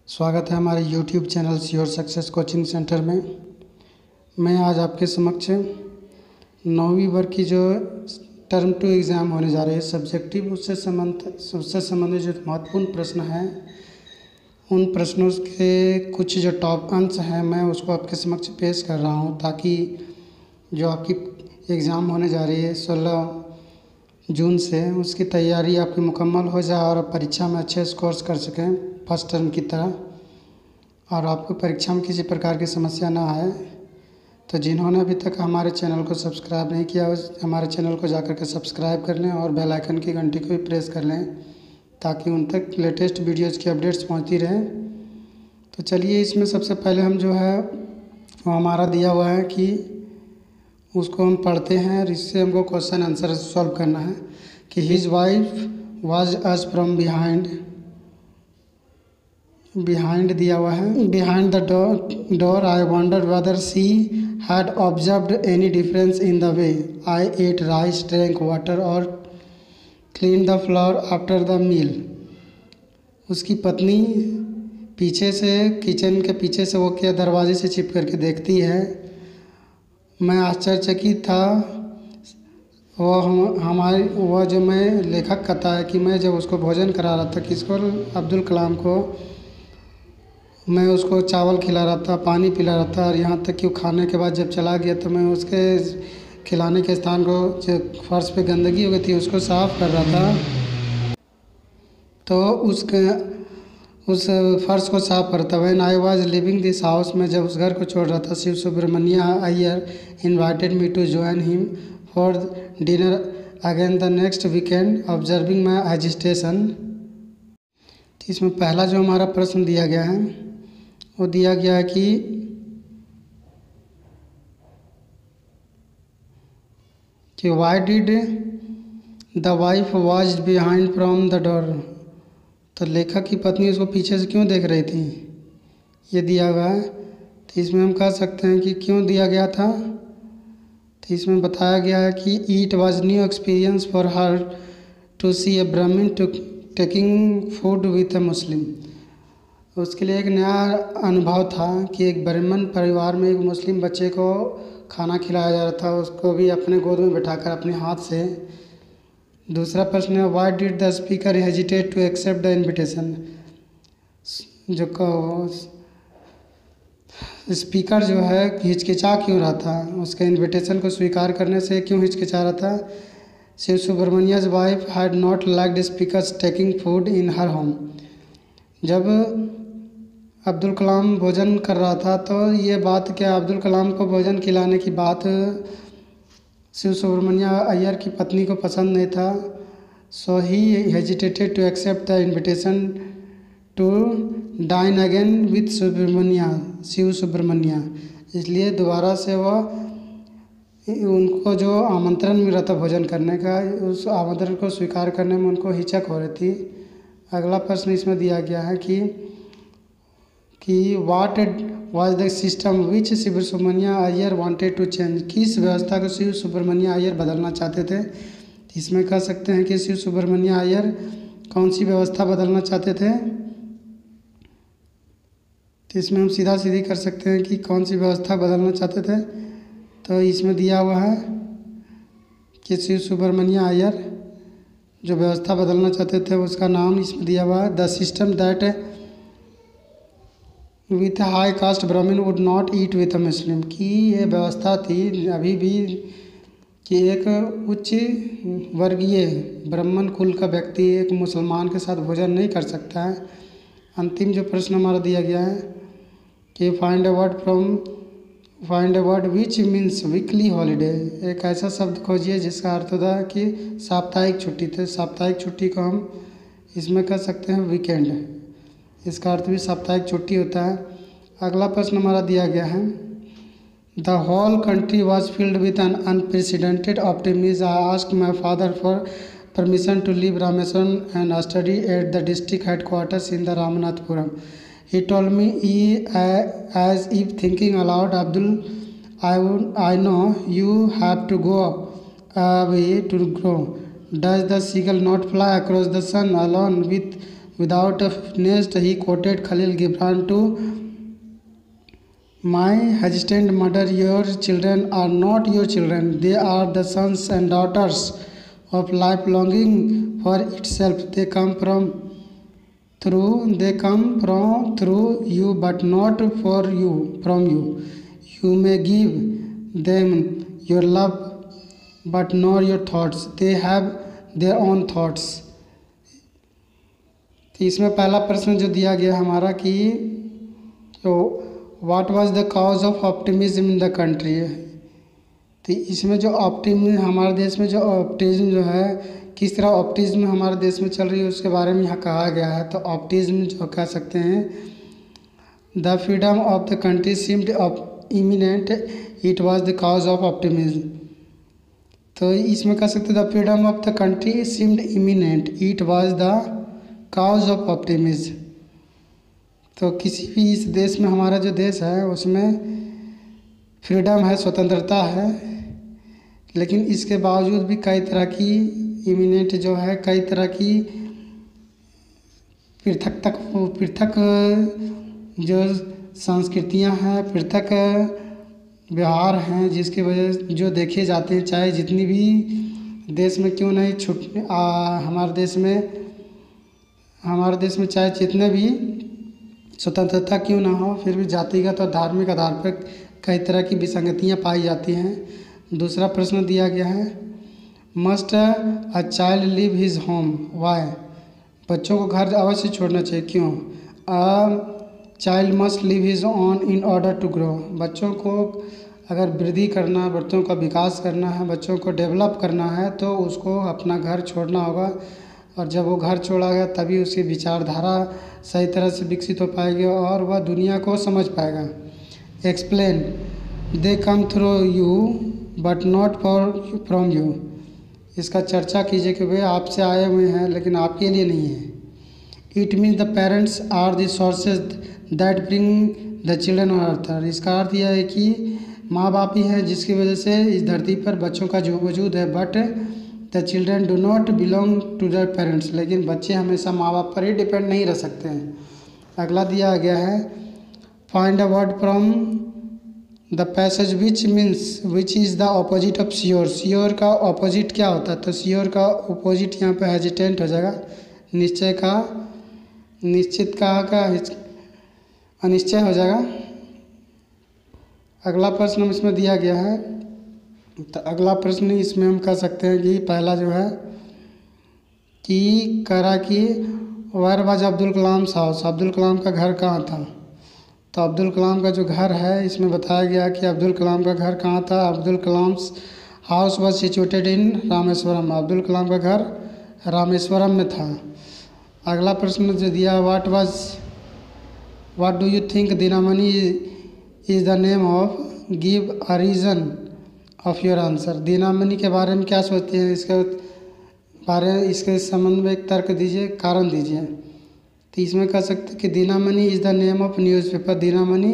स्वागत है हमारे YouTube channel your success coaching centre में। मैं आज आपके समक्ष 9वीं वर्ग की जो टर्म 2 एग्ज़ाम होने जा रही है सब्जेक्टिव, उससे संबंधित जो महत्वपूर्ण प्रश्न हैं, उन प्रश्नों के कुछ जो टॉप अंश हैं मैं उसको आपके समक्ष पेश कर रहा हूं, ताकि जो आपकी एग्ज़ाम होने जा रही है 16 जून से, उसकी तैयारी आपकी मुकम्मल हो जाए और आप परीक्षा में अच्छे स्कोर्स कर सकें फर्स्ट टर्म की तरह, और आपको परीक्षा में किसी प्रकार की समस्या ना आए। तो जिन्होंने अभी तक हमारे चैनल को सब्सक्राइब नहीं किया, हमारे चैनल को जाकर के सब्सक्राइब कर लें और बेल आइकन की घंटी को भी प्रेस कर लें, ताकि उन तक लेटेस्ट वीडियोज़ की अपडेट्स पहुँचती रहें। तो चलिए, इसमें सबसे पहले हम जो है वो हमारा दिया हुआ है कि उसको हम पढ़ते हैं और इससे हमको क्वेश्चन आंसर सॉल्व करना है कि his wife was us from behind दिया हुआ है। Behind the door I wondered whether she had observed any difference in the way I ate rice, drank water और clean the floor after the meal. उसकी पत्नी पीछे से, kitchen के पीछे से वो क्या दरवाजे से छिप करके देखती है। मैं आश्चर्यचकित था। वह जो मैं लेखक कहता है कि मैं जब उसको भोजन करा रहा था, किसको, अब्दुल कलाम को, मैं उसको चावल खिला रहा था, पानी पिला रहा था, और यहाँ तक कि खाने के बाद जब चला गया तो मैं उसके खिलाने के स्थान को, जो फर्श पे गंदगी हो गई थी, उसको साफ़ कर रहा था। तो उस फर्श को साफ करता। When I was living this house, में जब उस घर को छोड़ रहा था, Shiv Subramania Iyer invited me to join him for dinner again the next weekend, observing my agitation. इसमें पहला जो हमारा प्रश्न दिया गया है वो दिया गया है कि Y did the wife watch behind from the door. तो लेखक की पत्नी उसको पीछे से क्यों देख रही थी, ये दिया हुआ है। तो इसमें हम कह सकते हैं कि क्यों दिया गया था। तो इसमें बताया गया है कि it was new experience for her to see a Brahmin to taking food with a Muslim. उसके लिए एक नया अनुभव था कि एक ब्राह्मण परिवार में एक मुस्लिम बच्चे को खाना खिलाया जा रहा था, उसको भी अपने गोद में बैठाकर अपने हाथ से। दूसरा प्रश्न है, why did the speaker hesitate to accept the invitation. जो स्पीकर जो है हिचकिचा क्यों रहा था, उसके इन्विटेशन को स्वीकार करने से क्यों हिचकिचा रहा था। Shiv Subramanya's wife had not liked speakers taking food in her home. जब अब्दुल कलाम भोजन कर रहा था तो ये बात क्या अब्दुल कलाम को भोजन खिलाने की बात शिव सुब्रमण्य अय्यर की पत्नी को पसंद नहीं था। So he hesitated to accept the invitation to dine again with Shiv Subramanya. इसलिए दोबारा से वह उनको जो आमंत्रण मिल रहा था भोजन करने का, उस आमंत्रण को स्वीकार करने में उनको हिचक हो रही थी। अगला प्रश्न इसमें दिया गया है कि what was the system which Shiv Subramania Iyer wanted to change. किस व्यवस्था को शिव सुब्रमण्य अय्यर बदलना चाहते थे। इसमें कह सकते हैं कि शिव सुब्रमण्य अय्यर कौन सी व्यवस्था बदलना चाहते थे। तो इसमें हम सीधा सीधी कर सकते हैं कि कौन सी व्यवस्था बदलना चाहते थे। तो इसमें दिया हुआ है कि शिव सुब्रमण्य अय्यर जो व्यवस्था बदलना चाहते थे उसका नाम इसमें दिया हुआ है, the system that with high caste Brahmin would not eat with a Muslim. की ये व्यवस्था थी अभी भी कि एक उच्च वर्गीय ब्राह्मण कुल का व्यक्ति एक मुसलमान के साथ भोजन नहीं कर सकता है। अंतिम जो प्रश्न हमारा दिया गया है कि find a word which means weekly holiday. एक ऐसा शब्द खोजिए जिसका अर्थ होता है कि साप्ताहिक छुट्टी। तो साप्ताहिक छुट्टी को हम इसमें कह सकते हैं वीकेंड, इसका अर्थ भी साप्ताहिक छुट्टी होता है। अगला प्रश्न हमारा दिया गया है, the whole country was filled with an unprecedented optimism. I asked my father for permission to leave Rameswaram and study at the district headquarters in the Ramanathapuram. He told me, as if thinking aloud, Abdul, I know you have to go away to grow. Does the seagull not fly across the sun alone without a nest. He quoted Khalil Gibran to my hesitant mother, your children are not your children, they are the sons and daughters of life longing for itself. They come from through you, but not for you, from you. You may give them your love, but not your thoughts. They have their own thoughts. तो इसमें पहला प्रश्न जो दिया गया हमारा कि what was the cause of optimism in the country. तो इसमें जो ऑप्टिमिज्म हमारे देश में जो ऑप्टिज्म जो है, किस तरह ऑप्टिज्म हमारे देश में चल रही है उसके बारे में यहाँ कहा गया है। तो ऑप्टिज्म जो कह सकते हैं, the freedom of the country seemed imminent, it was the cause of optimism. तो इसमें कह सकते हैं the freedom of the country seemed imminent, it was the cause of optimism. तो किसी भी इस देश में, हमारा जो देश है उसमें फ्रीडम है, स्वतंत्रता है, लेकिन इसके बावजूद भी कई तरह की इमिनेंट जो है, कई तरह की पृथक जो संस्कृतियां हैं, पृथक व्यवहार हैं, जिसकी वजह जो देखे जाते हैं, चाहे जितनी भी देश में क्यों नहीं हमारे देश में चाहे जितने भी स्वतंत्रता क्यों ना हो, फिर भी जातिगत और धार्मिक आधार पर कई तरह की विसंगतियां पाई जाती हैं। दूसरा प्रश्न दिया गया है, must a child leave his home, why. बच्चों को घर अवश्य छोड़ना चाहिए, क्यों। A child must leave his own in order to grow. बच्चों को अगर वृद्धि करना, बच्चों का विकास करना है, बच्चों को डेवलप करना है, तो उसको अपना घर छोड़ना होगा। और जब वो घर छोड़ा गया तभी उसकी विचारधारा सही तरह से विकसित हो पाएगी और वह दुनिया को समझ पाएगा। Explain, they come through you but not from you. इसका चर्चा कीजिए कि वे आपसे आए हुए हैं लेकिन आपके लिए नहीं है। It means the parents are the sources that bring the children on earth. इसका अर्थ यह है कि माँ बाप ही है जिसकी वजह से इस धरती पर बच्चों का जो वजूद है, but the children do not belong to the parents. लेकिन बच्चे हमेशा माँ बाप पर ही डिपेंड नहीं रह सकते हैं। अगला दिया गया है, find a word from the passage which is the opposite of sure. Sure का ऑपोजिट क्या होता है। तो श्योर का ऑपोजिट यहाँ पे हेजिटेंट हो जाएगा, निश्चय का, निश्चित का अनिश्चय हो जाएगा। अगला प्रश्न इसमें दिया गया है, तो अगला प्रश्न इसमें हम कह सकते हैं कि पहला जो है कि करा कि where was Abdul Kalam house. Abdul Kalam का घर कहाँ था। तो अब्दुल कलाम का जो घर है इसमें बताया गया कि अब्दुल कलाम का घर कहाँ था। Abdul Kalam house was situated in Rameswaram. Abdul Kalam का घर रामेश्वरम में था। अगला प्रश्न जो दिया, what do you think Dinamani is the name of, give a reason of your answer. Dinamani के बारे में क्या सोचते हैं, इसके संबंध में एक तर्क दीजिए, कारण दीजिए। तो इसमें कह सकते हैं कि Dinamani is the name of newspaper. Dinamani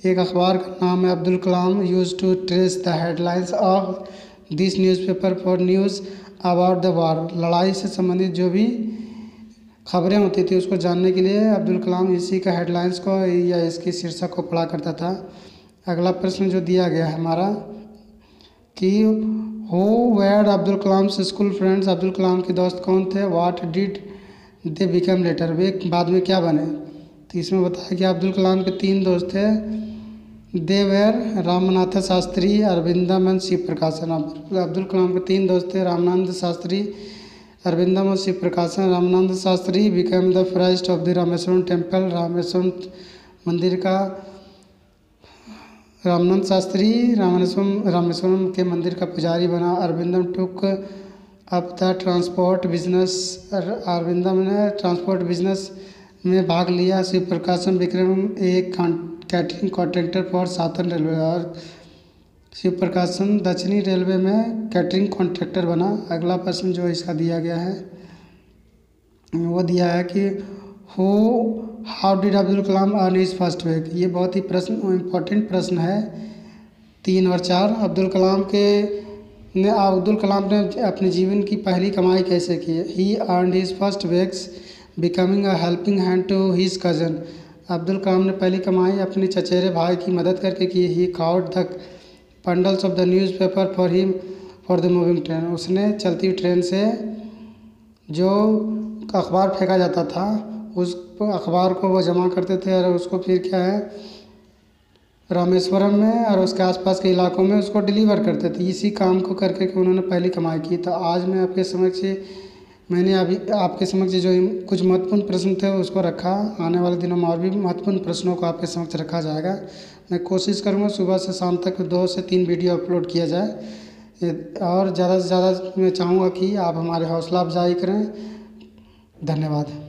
एक अखबार का नाम है। Abdul Kalam use to trace the headlines of this newspaper for news about the war. लड़ाई से संबंधित जो भी खबरें होती थी उसको जानने के लिए अब्दुल कलाम इसी का हेडलाइंस को या इसके शीर्षक को पढ़ा करता था। अगला प्रश्न जो दिया गया है हमारा कि who where Abdul Kalam school friends. Abdul Kalam के दोस्त कौन थे। What did they become later, वे बाद में क्या बने। तो इसमें बताया कि अब्दुल कलाम के 3 दोस्त थे। दे वेयर रामनाथ शास्त्री, अरविंदम एंड शिव प्रकाशन। अब्दुल कलाम के 3 दोस्त थे, रामानंद शास्त्री, अरविंदम और शिव प्रकाशन। Ramanand Shastri become the first of the Rameswaram temple. Rameswaram मंदिर का रामानंद शास्त्री रामेश्वरम के मंदिर का पुजारी बना। Arvindam took up the transport business. Arvindam ने ट्रांसपोर्ट बिजनेस में भाग लिया। शिव प्रकाशन विक्रम एक catering contractor for southern railway. और शिव प्रकाशन दक्षिणी रेलवे में कैटरिंग कॉन्ट्रैक्टर बना। अगला प्रश्न जो इसका दिया गया है वो दिया है कि how did Abdul Kalam earn his first wage. ये बहुत ही इम्पोर्टेंट प्रश्न है। 3 और 4 अब्दुल कलाम ने अपने जीवन की पहली कमाई कैसे की। He earned his first wages becoming a helping hand to his cousin. Abdul Kalam ने पहली कमाई अपने चचेरे भाई की मदद करके की। He caught the bundles of the newspaper for the moving train. उसने चलती ट्रेन से जो अखबार फेंका जाता था उस अखबार को वो जमा करते थे और उसको फिर क्या है रामेश्वरम में और उसके आसपास के इलाकों में उसको डिलीवर करते थे। इसी काम को करके कि उन्होंने पहली कमाई की। तो आज मैं आपके समक्ष मैंने अभी आपके समक्ष जो कुछ महत्वपूर्ण प्रश्न थे उसको रखा। आने वाले दिनों में और भी महत्वपूर्ण प्रश्नों को आपके समक्ष रखा जाएगा। मैं कोशिश करूँगा सुबह से शाम तक 2 से 3 वीडियो अपलोड किया जाए और ज़्यादा से ज़्यादा मैं चाहूँगा कि आप हमारे हौसला अफजाई करें। धन्यवाद।